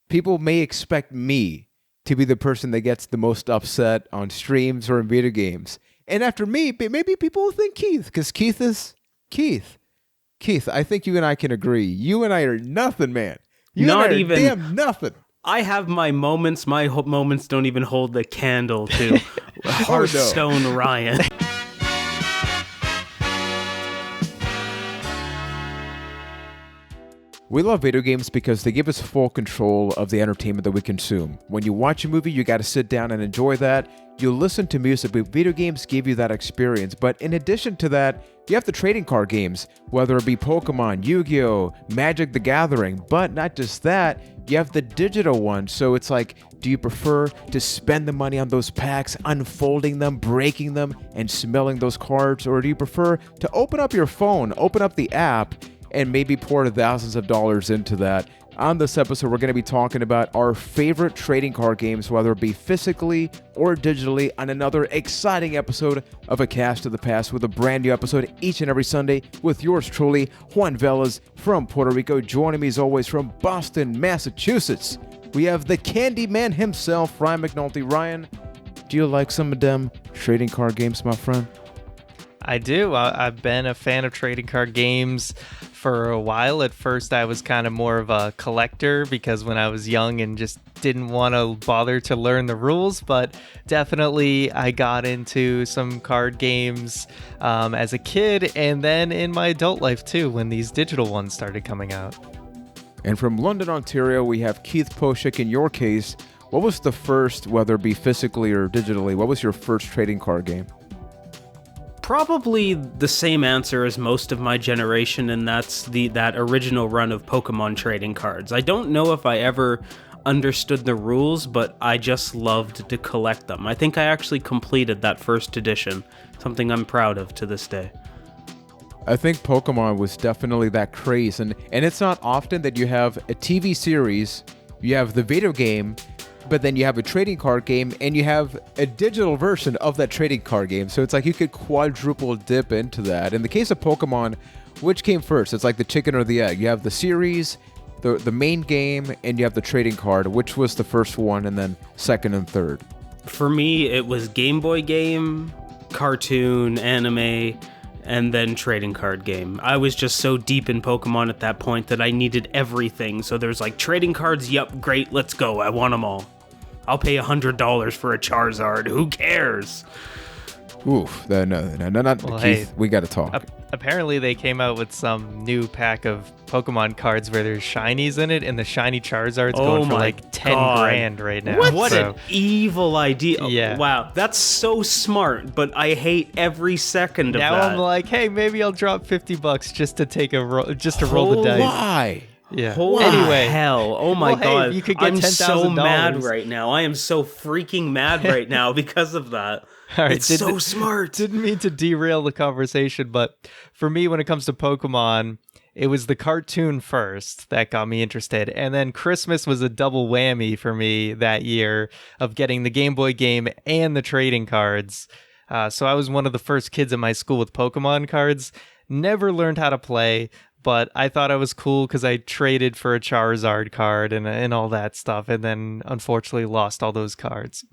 people may expect me to be the person that gets the most upset on streams or in video games. And after me, maybe people will think Keith, because Keith is Keith. Keith, I think you and I can agree. You and I are nothing, man. You Not and I are even damn nothing. I have my moments. My moments don't even hold the candle to Hearthstone Ryan. We love video games because they give us full control of the entertainment that we consume. When you watch a movie, you got to sit down and enjoy that. You listen to music, but video games give you that experience. But in addition to that, you have the trading card games, whether it be Pokemon, Yu-Gi-Oh!, Magic the Gathering. But not just that, you have the digital ones. So it's like, do you prefer to spend the money on those packs, unfolding them, breaking them, and smelling those cards? Or do you prefer to open up your phone, open up the app, and maybe pour thousands of dollars into that? On this episode, we're going to be talking about our favorite trading card games, whether it be physically or digitally, on another exciting episode of A Cast of the Past, with a brand new episode each and every Sunday with yours truly, Juan Velas from Puerto Rico. Joining me as always from Boston, Massachusetts, we have the Candy Man himself, Ryan McNulty. Ryan, do you like some of them trading card games, my friend? I do. I've been a fan of trading card games for a while. At first, I was kind of more of a collector because when I was young and just didn't want to bother to learn the rules, but definitely I got into some card games as a kid and then in my adult life too when these digital ones started coming out. And from London, Ontario, we have Keith Poshik. In your case, what was the first, whether it be physically or digitally, what was your first trading card game? Probably the same answer as most of my generation, and that's that original run of Pokemon trading cards. I don't know if I ever understood the rules, but I just loved to collect them. I think I actually completed that first edition, something I'm proud of to this day. I think Pokemon was definitely that craze, and it's not often that you have a TV series, you have the video game, but then you have a trading card game, and you have a digital version of that trading card game. So it's like you could quadruple dip into that. In the case of Pokemon, which came first? It's like the chicken or the egg. You have the series, the main game, and you have the trading card. Which was the first one, and then second and third? For me, it was Game Boy game, cartoon, anime, and then trading card game. I was just so deep in Pokemon at that point that I needed everything. So there's like trading cards, yep, great, let's go, I want them all. I'll pay $100 for a Charizard. Who cares? Oof, no, not well, Keith. Hey, we got to talk. Apparently, they came out with some new pack of Pokemon cards where there's shinies in it, and the shiny Charizard's going for like 10 grand right now. What an evil idea! Yeah. Wow, that's so smart, but I hate every second of that. Now I'm like, hey, maybe I'll drop $50 just to take a roll the dice. Why? Yeah. Holy anyway, hell! Oh my god! Hey, you could get I'm so mad $10,000 right now. I am so freaking mad right now because of that. All right, it's so smart. Didn't mean to derail the conversation, but for me, when it comes to Pokemon, it was the cartoon first that got me interested, and then Christmas was a double whammy for me that year of getting the Game Boy game and the trading cards. So I was one of the first kids in my school with Pokemon cards. Never learned how to play, but I thought I was cool because I traded for a Charizard card and all that stuff, and then unfortunately lost all those cards.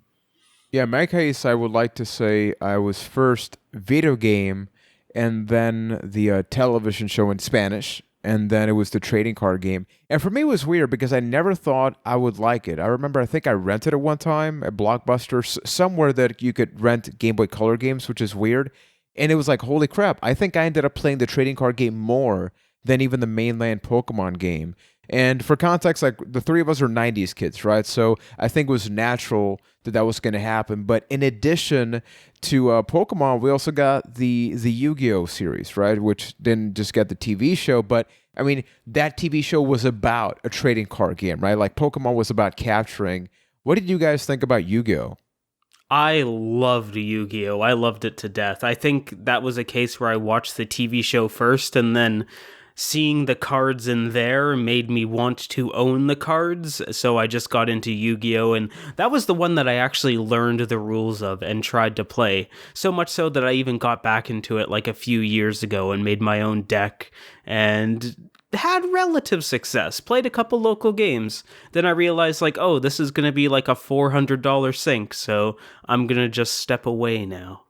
Yeah, in my case, I would like to say I was first video game, and then the television show in Spanish, and then it was the trading card game. And for me, it was weird because I never thought I would like it. I remember, I think I rented it one time at Blockbuster, somewhere that you could rent Game Boy Color games, which is weird. And it was like, holy crap, I think I ended up playing the trading card game more than even the mainland Pokemon game. And for context, like the three of us are 90s kids, right? So I think it was natural that was going to happen. But in addition to Pokemon, we also got the Yu-Gi-Oh! Series, right? Which didn't just get the TV show, but I mean, that TV show was about a trading card game, right? Like Pokemon was about capturing. What did you guys think about Yu-Gi-Oh? I loved Yu-Gi-Oh! I loved it to death. I think that was a case where I watched the TV show first, and then seeing the cards in there made me want to own the cards, so I just got into Yu-Gi-Oh! And that was the one that I actually learned the rules of and tried to play, so much so that I even got back into it like a few years ago and made my own deck and had relative success, played a couple local games. Then I realized, like, oh, this is going to be like a $400 sink, so I'm going to just step away now.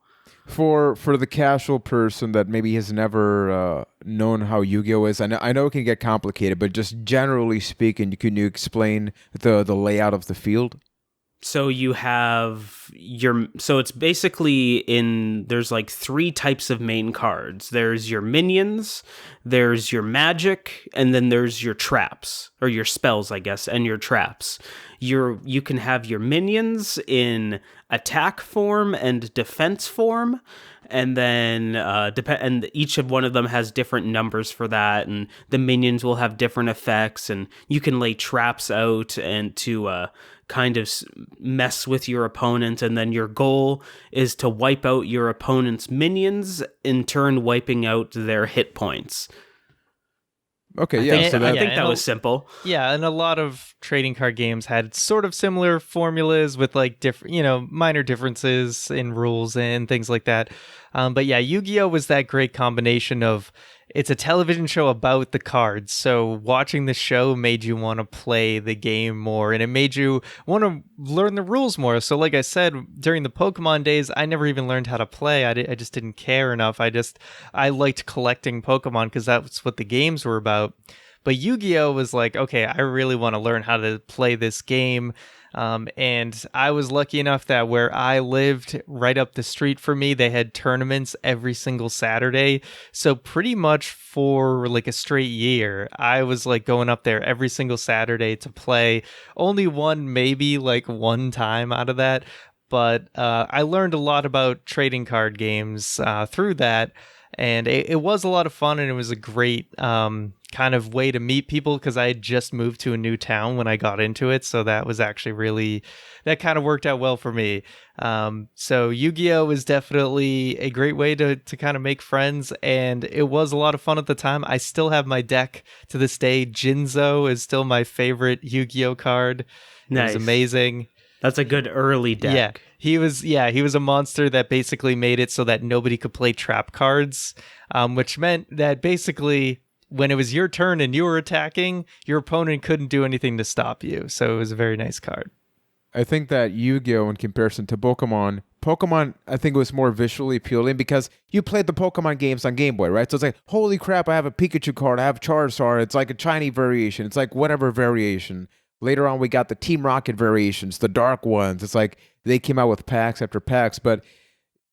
For the casual person that maybe has never known how Yu-Gi-Oh is, I know it can get complicated, but just generally speaking, can you explain the layout of the field? So you have so it's basically there's like three types of main cards. There's your minions, there's your magic, and then there's your traps, or your spells, I guess, and your traps. You can have your minions in attack form and defense form, and then and each of one of them has different numbers for that, and the minions will have different effects, and you can lay traps out and to kind of mess with your opponent, and then your goal is to wipe out your opponent's minions, in turn wiping out their hit points. Okay, I think that was simple. Yeah, and a lot of trading card games had sort of similar formulas with like different, minor differences in rules and things like that. But yeah, Yu-Gi-Oh was that great combination of, it's a television show about the cards, so watching the show made you want to play the game more, and it made you want to learn the rules more. So like I said, during the Pokemon days, I never even learned how to play. I just didn't care enough. I liked collecting Pokemon because that's what the games were about. But Yu-Gi-Oh was like, okay, I really want to learn how to play this game. And I was lucky enough that where I lived, right up the street from me, they had tournaments every single Saturday. So pretty much for like a straight year, I was like going up there every single Saturday to play. Only maybe like one time out of that. But I learned a lot about trading card games through that. And it was a lot of fun, and it was a great kind of way to meet people, because I had just moved to a new town when I got into it. So that was actually that kind of worked out well for me. So Yu-Gi-Oh! Was definitely a great way to kind of make friends, and it was a lot of fun at the time. I still have my deck to this day. Jinzo is still my favorite Yu-Gi-Oh! Card. Nice. It was amazing. That's a good early deck. Yeah, he was a monster that basically made it so that nobody could play trap cards, which meant that basically when it was your turn and you were attacking, your opponent couldn't do anything to stop you. So it was a very nice card. I think that Yu-Gi-Oh! In comparison to Pokemon, I think was more visually appealing because you played the Pokemon games on Game Boy, right? So it's like, holy crap, I have a Pikachu card, I have Charizard, it's like a shiny variation, it's like whatever variation. Later on, we got the Team Rocket variations, the dark ones. It's like they came out with packs after packs. But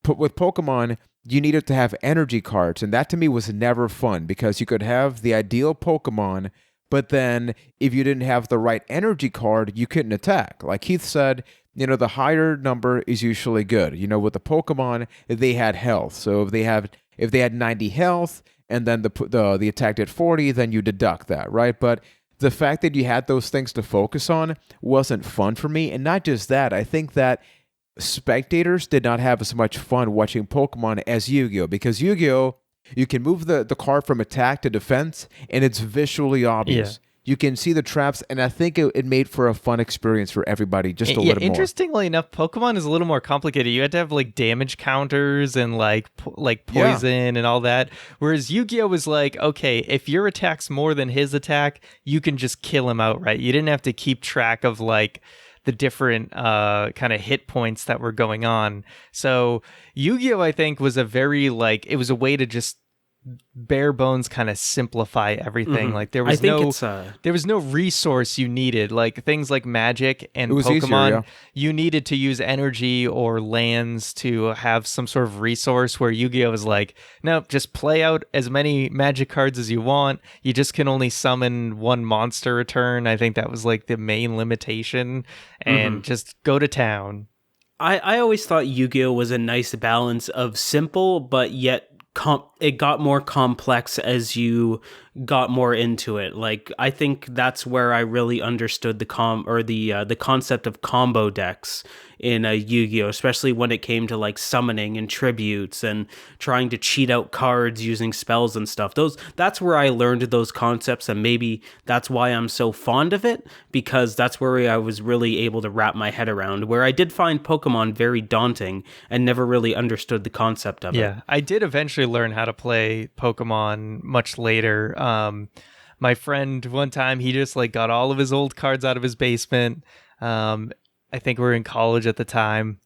with Pokemon, you needed to have energy cards. And that to me was never fun because you could have the ideal Pokemon, but then if you didn't have the right energy card, you couldn't attack. Like Keith said, the higher number is usually good. With the Pokemon, they had health. So if they had 90 health and then the attack did 40, then you deduct that, right? But the fact that you had those things to focus on wasn't fun for me. And not just that, I think that spectators did not have as much fun watching Pokemon as Yu-Gi-Oh! Because Yu-Gi-Oh! You can move the card from attack to defense, and it's visually obvious. Yeah. You can see the traps, and I think it made for a fun experience for everybody, just a little more. Interestingly enough, Pokemon is a little more complicated. You had to have like damage counters and like poison and all that. Whereas Yu-Gi-Oh! Was like, okay, if your attack's more than his attack, you can just kill him outright. You didn't have to keep track of like the different kind of hit points that were going on. So Yu-Gi-Oh! I think was it was a way to just bare bones kind of simplify everything. Mm-hmm. Like there was no resource you needed, like things like Magic and Pokemon easier, you needed to use energy or lands to have some sort of resource, where Yu-Gi-Oh was like, no, just play out as many Magic cards as you want. You just can only summon one monster a turn. I think that was like the main limitation, and just go to town. I always thought Yu-Gi-Oh was a nice balance of simple but yet it got more complex as you got more into it. Like, I think that's where I really understood the concept of combo decks in Yu-Gi-Oh, especially when it came to like summoning and tributes and trying to cheat out cards using spells and stuff. That's where I learned those concepts, and maybe that's why I'm so fond of it, because that's where I was really able to wrap my head around, where I did find Pokemon very daunting and never really understood the concept of it. Yeah, I did eventually learn how to play Pokemon much later. my friend one time, he just like got all of his old cards out of his basement. I think we were in college at the time,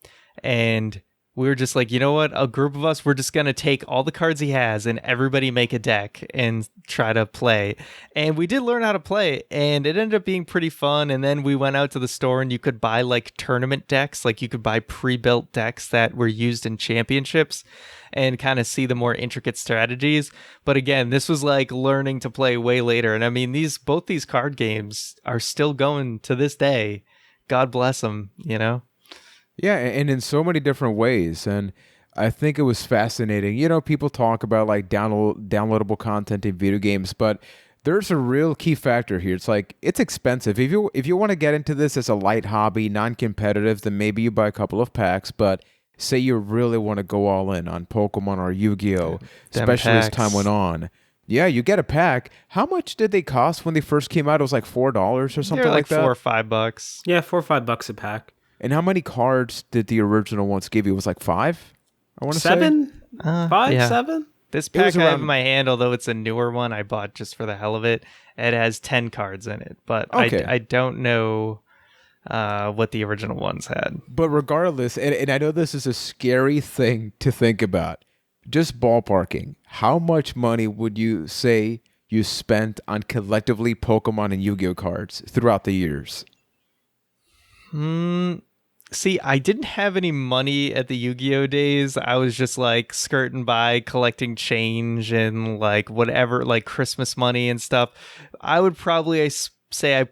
and we were just like, you know what? A group of us, we're just going to take all the cards he has and everybody make a deck and try to play. And we did learn how to play, and it ended up being pretty fun. And then we went out to the store and you could buy like tournament decks, like you could buy pre-built decks that were used in championships and kind of see the more intricate strategies. But again, this was like learning to play way later. And I mean, both these card games are still going to this day. God bless them, you know? Yeah, and in so many different ways. And I think it was fascinating. You know, people talk about like downloadable content in video games, but there's a real key factor here. It's like it's expensive. If you want to get into this as a light hobby, non-competitive, then maybe you buy a couple of packs. But say you really want to go all in on Pokemon or Yu-Gi-Oh, especially as time went on. Yeah, you get a pack. How much did they cost when they first came out? It was like $4 or something They're like that. $4 or $5. Yeah, $4 or $5 a pack. And how many cards did the original ones give you? It was like 5? I want to say 7? 5, yeah. 7? This pack was I have around- in my hand, although it's a newer one I bought just for the hell of it. It has 10 cards in it, but Okay. I don't know what the original ones had. But regardless, and I know this is a scary thing to think about, just ballparking, how much money would you say you spent on collectively Pokemon and Yu-Gi-Oh cards throughout the years? See, I didn't have any money at the Yu-Gi-Oh days. I was just like skirting by collecting change and like whatever, like Christmas money and stuff. I would probably say I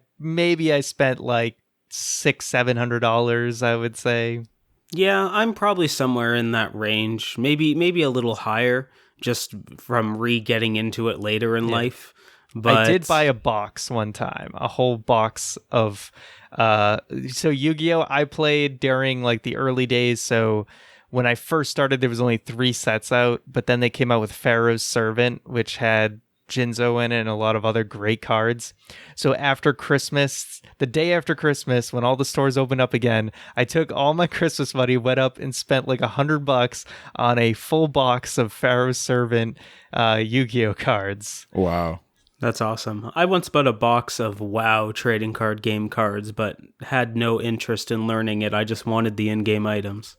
spent like $600-$700, I would say. Yeah, I'm probably somewhere in that range. Maybe a little higher, just from getting into it later in life. But I did buy a box one time, a whole box of so Yu-Gi-Oh I played during like the early days. So when I first started, there was only 3 sets out, but then they came out with Pharaoh's Servant, which had Jinzo in it and a lot of other great cards. So after Christmas, the day after Christmas, when all the stores opened up again, I took all my Christmas money, went up and spent like $100 on a full box of Pharaoh's Servant Yu-Gi-Oh cards. Wow. that's awesome. I once bought a box of WoW trading card game cards, but had no interest in learning it. I just wanted the in-game items.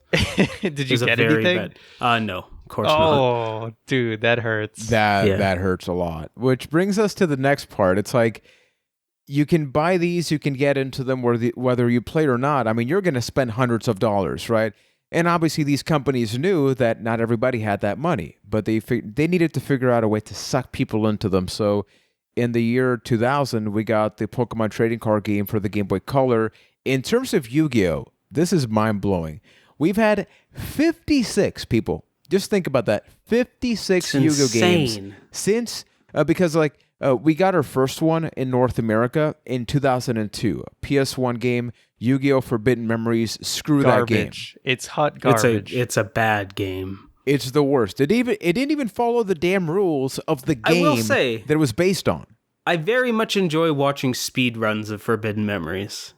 Did you get anything? No, of course not. Oh, dude, that hurts. That hurts a lot. Which brings us to the next part. It's like you can buy these, you can get into them whether you play or not. I mean, you're going to spend hundreds of dollars, right? And obviously these companies knew that not everybody had that money, but they needed to figure out a way to suck people into them. So in the year 2000, we got the Pokemon trading card game for the Game Boy Color. In terms of Yu-Gi-Oh, this is mind-blowing. We've had 56 people. Just think about that. 56 Yu-Gi-Oh games since, because we got our first one in North America in 2002. A PS1 game, Yu-Gi-Oh! Forbidden Memories. Screw that game. It's hot garbage. It's a bad game. It's the worst. It didn't even follow the damn rules of the game I will say, that it was based on. I very much enjoy watching speed runs of Forbidden Memories.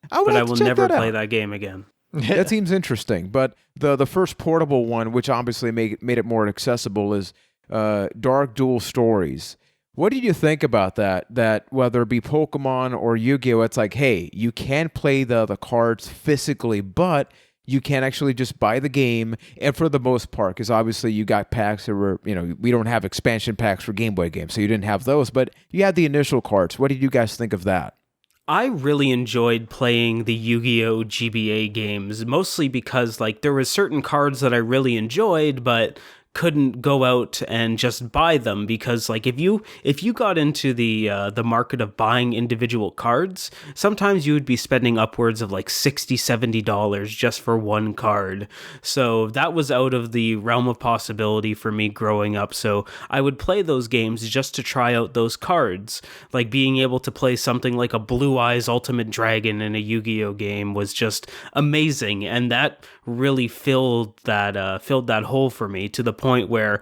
But I will never play that game again. That seems interesting. But the first portable one, which obviously made it more accessible, is Dark Duel Stories. What did you think about that? That whether it be Pokemon or Yu-Gi-Oh, it's like, hey, you can play the cards physically, but you can actually just buy the game. And for the most part, because obviously you got packs that were, we don't have expansion packs for Game Boy games, so you didn't have those, but you had the initial cards. What did you guys think of that? I really enjoyed playing the Yu-Gi-Oh! GBA games, mostly because there was certain cards that I really enjoyed, but couldn't go out and just buy them because if you got into the market of buying individual cards, sometimes you would be spending upwards of $60-$70 just for one card. So that was out of the realm of possibility for me growing up. So I would play those games just to try out those cards. Being able to play something like a Blue Eyes Ultimate Dragon in a Yu-Gi-Oh game was just amazing, and that really filled that hole for me to the point where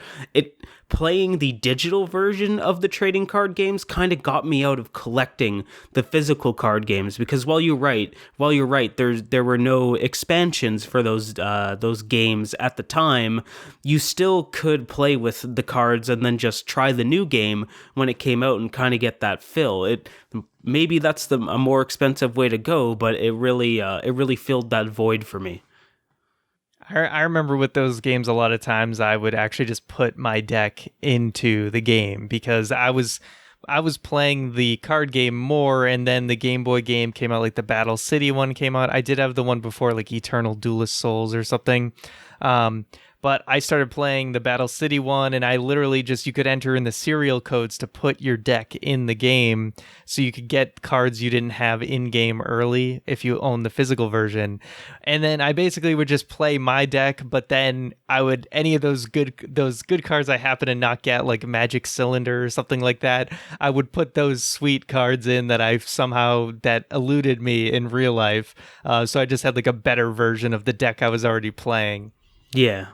playing the digital version of the trading card games kind of got me out of collecting the physical card games, because while you're right, there were no expansions for those games at the time. You still could play with the cards and then just try the new game when it came out and kind of get that fill. Maybe that's a more expensive way to go, but it really filled that void for me. I remember with those games, a lot of times I would actually just put my deck into the game because I was playing the card game more, and then the Game Boy game came out, like the Battle City one came out. I did have the one before, like Eternal Duelist Souls or something. But I started playing the Battle City one, and I literally you could enter in the serial codes to put your deck in the game, so you could get cards you didn't have in-game early if you own the physical version. And then I basically would just play my deck, but then I would, any of those good cards I happen to not get, like Magic Cylinder or something like that, I would put those sweet cards in that that eluded me in real life. So I just had like a better version of the deck I was already playing. Yeah.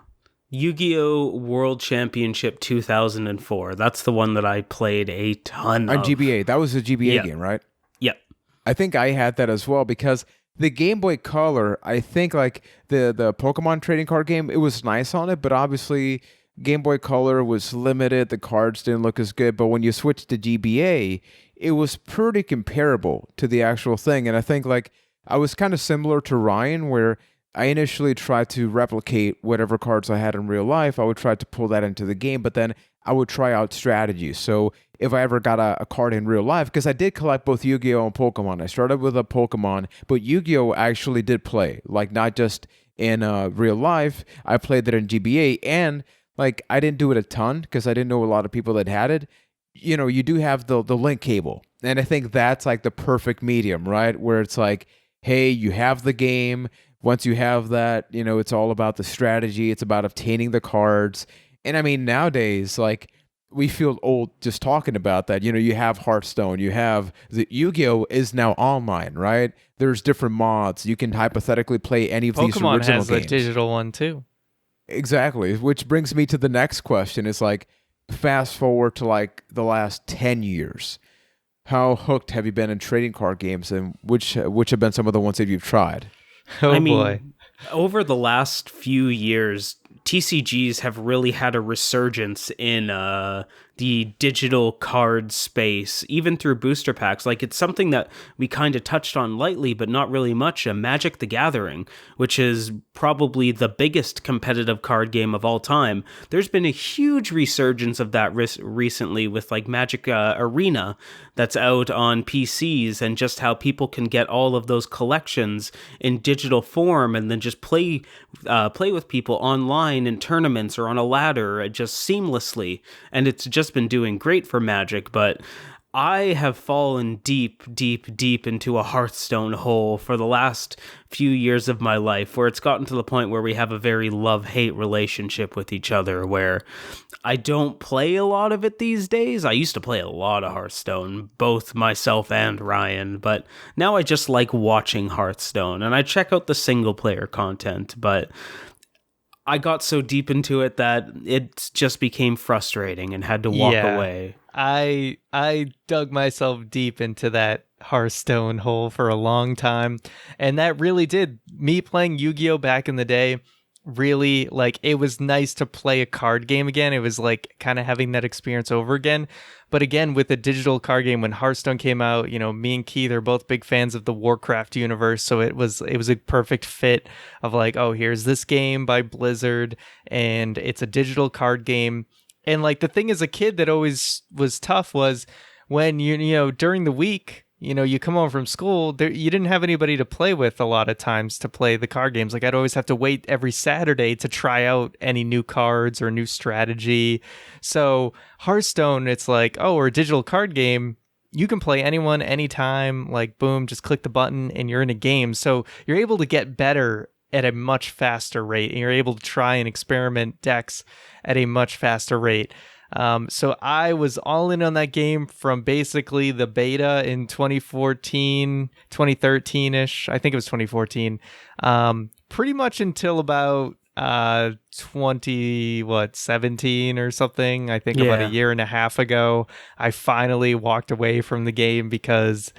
Yu-Gi-Oh! World Championship 2004. That's the one that I played a ton on of. GBA. That was a GBA game, right? Yep. I think I had that as well because the Game Boy Color, I think like the Pokemon trading card game, it was nice on it, but obviously Game Boy Color was limited. The cards didn't look as good. But when you switched to GBA, it was pretty comparable to the actual thing. And I think like I was kind of similar to Ryan, where I initially tried to replicate whatever cards I had in real life. I would try to pull that into the game, but then I would try out strategies. So if I ever got a card in real life, because I did collect both Yu-Gi-Oh! And Pokemon. I started with a Pokemon, but Yu-Gi-Oh! Actually did play, like not just in real life. I played it in GBA, and like I didn't do it a ton because I didn't know a lot of people that had it. You know, you do have the link cable, and I think that's like the perfect medium, right? Where it's like, hey, you have the game. Once you have that, you know, it's all about the strategy. It's about obtaining the cards. And I mean, nowadays, like, we feel old just talking about that. You know, you have Hearthstone. You have the Yu-Gi-Oh! Is now online, right? There's different mods. You can hypothetically play any of these original games. Pokemon has a digital one, too. Exactly. Which brings me to the next question. It's like, fast forward to like the last 10 years. How hooked have you been in trading card games, and which have been some of the ones that you've tried? Oh, boy. Over the last few years, TCGs have really had a resurgence in the digital card space, even through booster packs. Like, it's something that we kind of touched on lightly, but not really much. Magic the Gathering, which is probably the biggest competitive card game of all time. There's been a huge resurgence of that recently with like Magic Arena that's out on PCs, and just how people can get all of those collections in digital form and then just play with people online in tournaments or on a ladder just seamlessly. And it's just been doing great for Magic, but I have fallen deep into a Hearthstone hole for the last few years of my life, where it's gotten to the point where we have a very love-hate relationship with each other, where I don't play a lot of it these days. I used to play a lot of Hearthstone, both myself and Ryan, but now I just like watching Hearthstone, and I check out the single-player content, but I got so deep into it that it just became frustrating and had to walk away. I dug myself deep into that Hearthstone hole for a long time, and that really did. Me playing Yu-Gi-Oh! Back in the day, really, like, it was nice to play a card game again. It was like kind of having that experience over again. But again, with the digital card game, when Hearthstone came out, you know, me and Keith are both big fans of the Warcraft universe, so it was a perfect fit of like, oh, here's this game by Blizzard, and it's a digital card game. And like the thing as a kid that always was tough was when you know during the week, you know, you come home from school, you didn't have anybody to play with a lot of times to play the card games. Like I'd always have to wait every Saturday to try out any new cards or new strategy. So Hearthstone, it's like, oh, we're a digital card game. You can play anyone, anytime, like boom, just click the button and you're in a game. So you're able to get better at a much faster rate, and you're able to try and experiment decks at a much faster rate. So I was all in on that game from basically the beta in 2014, 2013-ish. I think it was 2014. Pretty much until about 17 or something. I think about a Yeah. year and a half ago, I finally walked away from the game because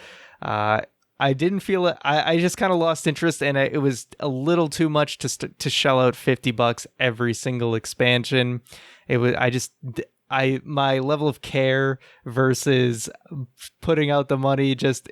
I didn't feel it. I just kind of lost interest, and it was a little too much to shell out $50 every single expansion. It was my level of care versus putting out the money just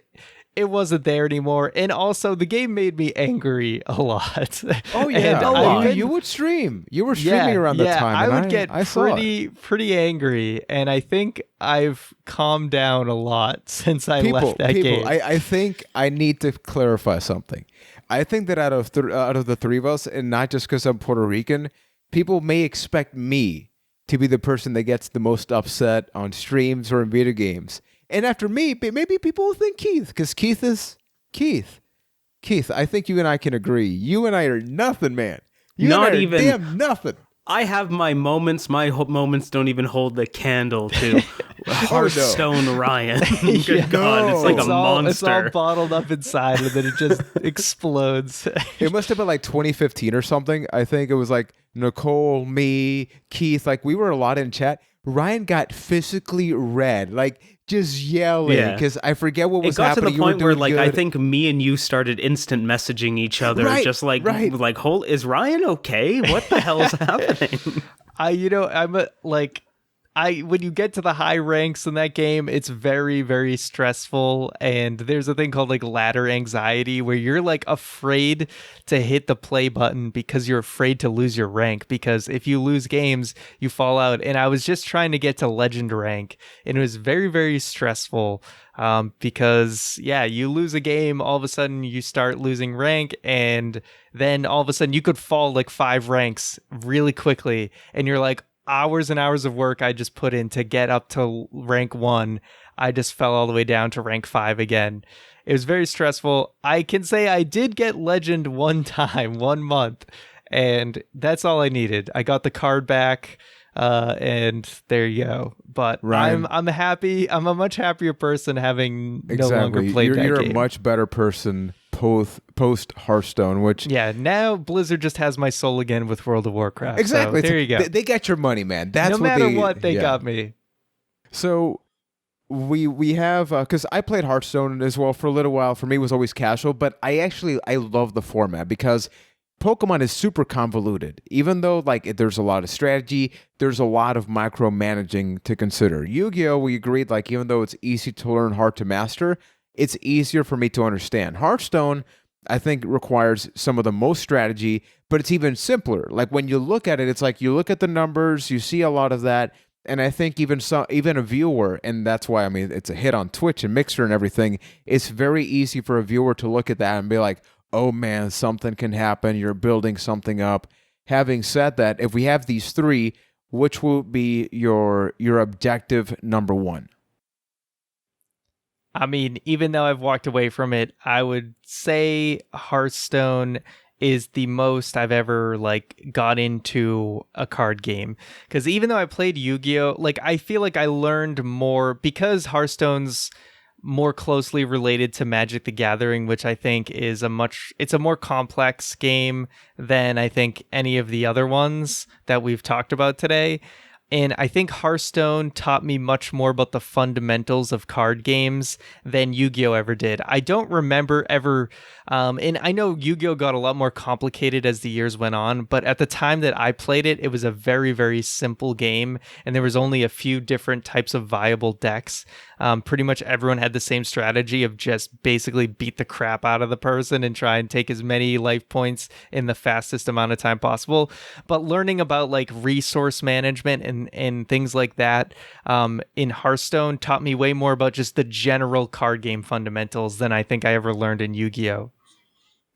it wasn't there anymore. And also the game made me angry a lot. Oh yeah, And you would stream. You were streaming around that time. I and would get I saw it. pretty angry, and I think I've calmed down a lot since I left that game. I think I need to clarify something. I think that out of the three of us, and not just because I'm Puerto Rican, people may expect me to be the person that gets the most upset on streams or in video games. And after me, maybe people will think Keith, because Keith is Keith. Keith, I think you and I can agree. You and I are nothing, man. You Not and I are even damn nothing. I have my moments. My moments don't even hold the candle to Hearthstone Ryan. Good God, it's like a monster. It's all bottled up inside, and then it just explodes. It must have been like 2015 or something. I think it was like Nicole, me, Keith. Like we were a lot in chat. Ryan got physically red, like just yelling because I forget what was happening. It got to the point where, like, I think me and you stared instant messaging each other, just like, is Ryan okay? What the hell's happening? When you get to the high ranks in that game, it's very, very stressful. And there's a thing called like ladder anxiety where you're like afraid to hit the play button because you're afraid to lose your rank. Because if you lose games, you fall out. And I was just trying to get to legend rank, and it was very, very stressful. Because you lose a game, all of a sudden you start losing rank, and then all of a sudden you could fall like 5 ranks really quickly. And you're like, hours and hours of work I just put in to get up to rank 1, I just fell all the way down to rank 5 again. It was very stressful. I can say I did get legend one time, 1 month, and that's all I needed. I got the card back, and there you go. But Ryan, I'm happy. I'm a much happier person having no longer played that game. You're a much better person post Hearthstone, which now Blizzard just has my soul again with World of Warcraft. Exactly. So there you go. They got your money, man. That's no matter what they got me. So we have because I played Hearthstone as well for a little while. For me, it was always casual, but I love the format because Pokemon is super convoluted. Even though like there's a lot of strategy, there's a lot of micromanaging to consider. Yu-Gi-Oh! We agreed, like even though it's easy to learn, hard to master, it's easier for me to understand. Hearthstone, I think, requires some of the most strategy, but it's even simpler. Like when you look at it, it's like you look at the numbers, you see a lot of that, and I think even a viewer, and that's why it's a hit on Twitch and Mixer and everything. It's very easy for a viewer to look at that and be like, "Oh man, something can happen. You're building something up." Having said that, if we have these three, which will be your objective number one? I mean, even though I've walked away from it, I would say Hearthstone is the most I've ever got into a card game. Because even though I played Yu-Gi-Oh, I feel like I learned more because Hearthstone's more closely related to Magic the Gathering, which I think is it's a more complex game than I think any of the other ones that we've talked about today. And I think Hearthstone taught me much more about the fundamentals of card games than Yu-Gi-Oh! Ever did. I don't remember ever, and I know Yu-Gi-Oh! Got a lot more complicated as the years went on, but at the time that I played it, it was a very, very simple game, and there was only a few different types of viable decks. Pretty much everyone had the same strategy of just basically beat the crap out of the person and try and take as many life points in the fastest amount of time possible. But learning about resource management and things like that in Hearthstone taught me way more about just the general card game fundamentals than I think I ever learned in Yu-Gi-Oh!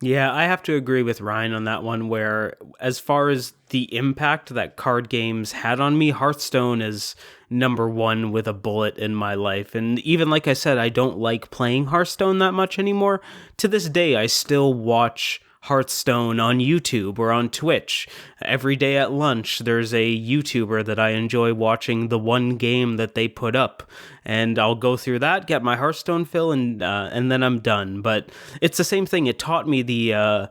Yeah, I have to agree with Ryan on that one, where as far as the impact that card games had on me, Hearthstone is number one with a bullet in my life. And even like I said, I don't like playing Hearthstone that much anymore. To this day, I still watch Hearthstone on YouTube or on Twitch. Every day at lunch, there's a YouTuber that I enjoy watching the one game that they put up. And I'll go through that, get my Hearthstone fill, and then I'm done. But it's the same thing. It taught me the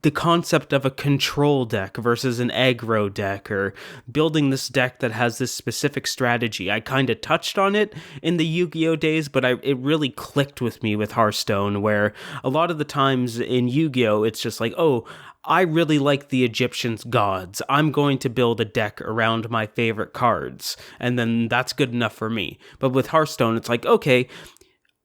the concept of a control deck versus an aggro deck, or building this deck that has this specific strategy. I kind of touched on it in the Yu-Gi-Oh days, but it really clicked with me with Hearthstone, where a lot of the times in Yu-Gi-Oh it's just like, oh, I really like the Egyptians' gods. I'm going to build a deck around my favorite cards, and then that's good enough for me. But with Hearthstone, it's like, okay,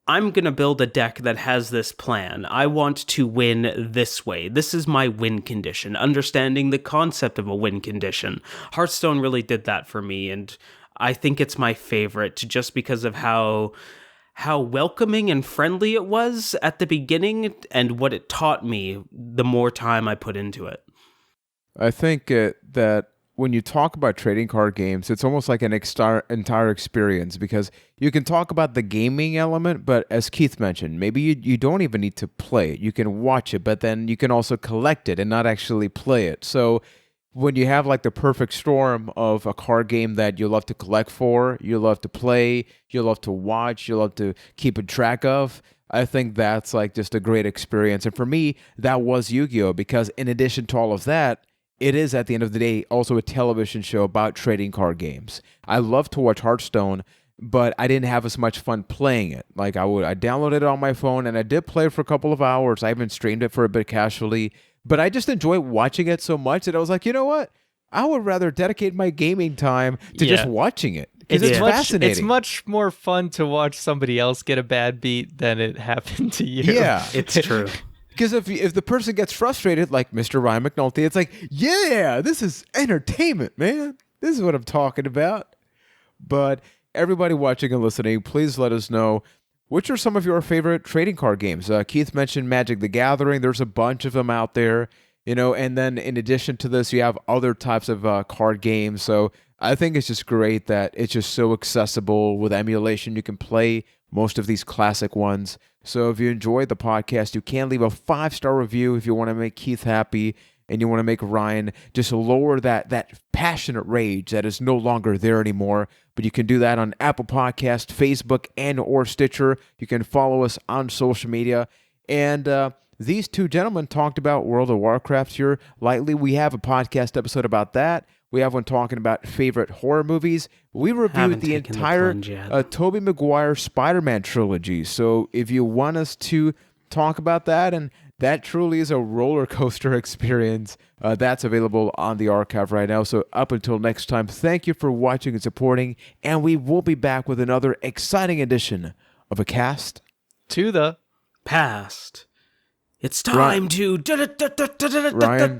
I'm going to build a deck that has this plan. I want to win this way. This is my win condition, understanding the concept of a win condition. Hearthstone really did that for me, and I think it's my favorite just because of how welcoming and friendly it was at the beginning, and what it taught me the more time I put into it. I think that when you talk about trading card games, it's almost like an entire experience, because you can talk about the gaming element, but as Keith mentioned, maybe you don't even need to play it. You can watch it, but then you can also collect it and not actually play it. So when you have like the perfect storm of a card game that you love to collect for, you love to play, you love to watch, you love to keep a track of, I think that's like just a great experience. And for me, that was Yu-Gi-Oh! Because in addition to all of that, it is at the end of the day also a television show about trading card games. I love to watch Hearthstone, but I didn't have as much fun playing it. Like I downloaded it on my phone and I did play it for a couple of hours. I even streamed it for a bit casually. But I just enjoy watching it so much that I was like, you know what? I would rather dedicate my gaming time to just watching it. Because it's fascinating. It's much more fun to watch somebody else get a bad beat than it happened to you. Yeah. It's true. Because if the person gets frustrated, like Mr. Ryan McNulty, it's like, yeah, this is entertainment, man. This is what I'm talking about. But everybody watching and listening, please let us know, which are some of your favorite trading card games? Keith mentioned Magic the Gathering. There's a bunch of them out there, and then in addition to this, you have other types of card games. So I think it's just great that it's just so accessible with emulation. You can play most of these classic ones. So if you enjoyed the podcast, you can leave a 5-star review if you want to make Keith happy and you want to make Ryan just lower that passionate rage that is no longer there anymore. But you can do that on Apple Podcast, Facebook, and or Stitcher. You can follow us on social media. And these two gentlemen talked about World of Warcraft here lightly. We have a podcast episode about that. We have one talking about favorite horror movies. We reviewed the entire Tobey Maguire Spider-Man trilogy. So if you want us to talk about that, and that truly is a roller coaster experience, that's available on the archive right now. So up until next time, thank you for watching and supporting, and we will be back with another exciting edition of A Cast to the Past. It's time to... Ryan.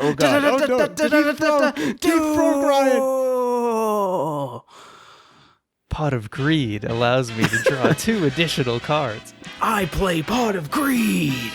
Oh, God. Oh, no. Keep frog, Ryan. Pot of Greed allows me to draw 2 additional cards. I play Pot of Greed.